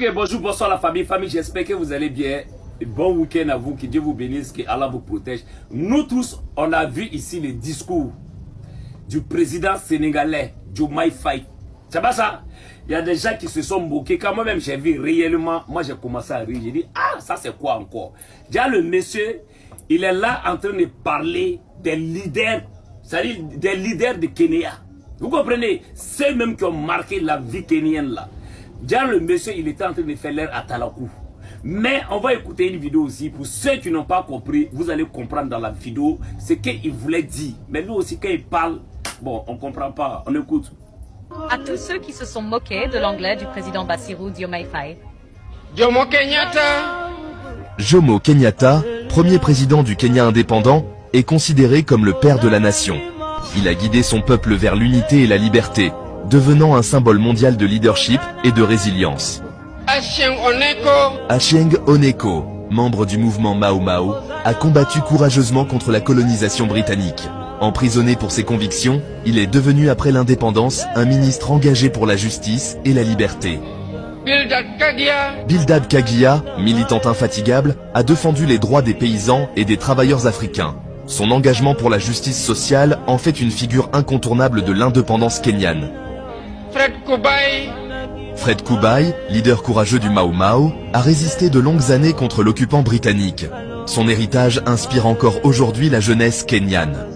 Ok, bonjour, bonsoir la famille. J'espère que vous allez bien. Bon week-end à vous, que Dieu vous bénisse, que Allah vous protège. Nous tous, on a vu ici le discours du président sénégalais, Diomaye Faye. C'est pas ça? Il y a des gens qui se sont moqués. Quand moi-même j'ai vu réellement, moi j'ai commencé à rire. J'ai dit, ah, ça c'est quoi encore? Déjà le monsieur, il est là en train de parler des leaders, c'est-à-dire des leaders de Kenya. Vous comprenez? Ceux même qui ont marqué la vie kenyenne là. Déjà le monsieur, il était en train de faire l'air à Talakou. Mais on va écouter une vidéo aussi. Pour ceux qui n'ont pas compris, vous allez comprendre dans la vidéo ce qu'il voulait dire. Mais nous aussi, quand il parle, bon, on ne comprend pas. On écoute. À tous ceux qui se sont moqués de l'anglais du président Bassirou Diomaye Faye. Jomo Kenyatta. Jomo Kenyatta, premier président du Kenya indépendant, est considéré comme le père de la nation. Il a guidé son peuple vers l'unité et la liberté, devenant un symbole mondial de leadership et de résilience. Achieng Oneko, membre du mouvement Mau Mau, a combattu courageusement contre la colonisation britannique. Emprisonné pour ses convictions, il est devenu après l'indépendance un ministre engagé pour la justice et la liberté. Bildad Kagia, militant infatigable, a défendu les droits des paysans et des travailleurs africains. Son engagement pour la justice sociale en fait une figure incontournable de l'indépendance kenyane. Fred Kubai, leader courageux du Mau Mau, a résisté de longues années contre l'occupant britannique. Son héritage inspire encore aujourd'hui la jeunesse kenyane.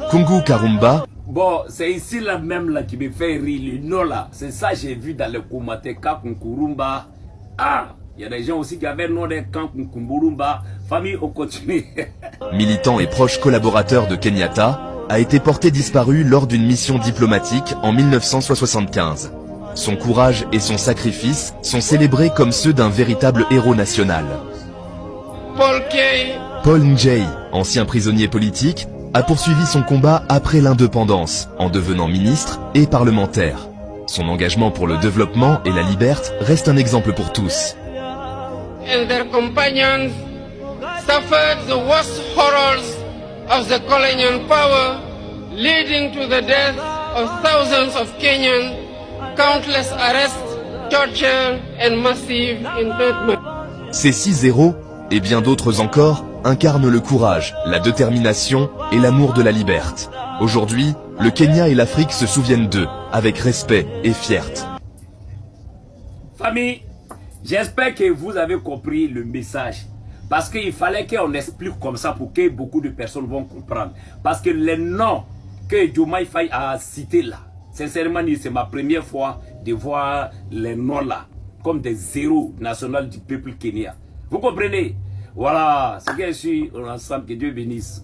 Kungu Karumba. Bon, c'est ici là même là qui me fait rire, le nom là. C'est ça que j'ai vu dans le commentaire Kakunkurumba. Ah, il y a des gens aussi qui avaient le nom de Kakunkurumba. Famille, on continue. Militant et proche collaborateur de Kenyatta, a été porté disparu lors d'une mission diplomatique en 1975. Son courage et son sacrifice sont célébrés comme ceux d'un véritable héros national. Paul Njei, ancien prisonnier politique, a poursuivi son combat après l'indépendance, en devenant ministre et parlementaire. Son engagement pour le développement et la liberté reste un exemple pour tous. And their companions suffered the worst horrors of the colonial power, leading to the death of thousands of Kenyans, countless arrests, torture and massive internment. Ces 6 héros, et bien d'autres encore, incarnent le courage, la détermination et l'amour de la liberté. Aujourd'hui, le Kenya et l'Afrique se souviennent d'eux, avec respect et fierté. Famille, j'espère que vous avez compris le message. Parce qu'il fallait qu'on explique comme ça pour que beaucoup de personnes vont comprendre. Parce que les noms que Diomaye Faye a cités là, sincèrement, c'est ma première fois de voir les noms là comme des héros nationaux du peuple kenyan. Vous comprenez? Voilà, c'est que je suis ensemble, que Dieu bénisse.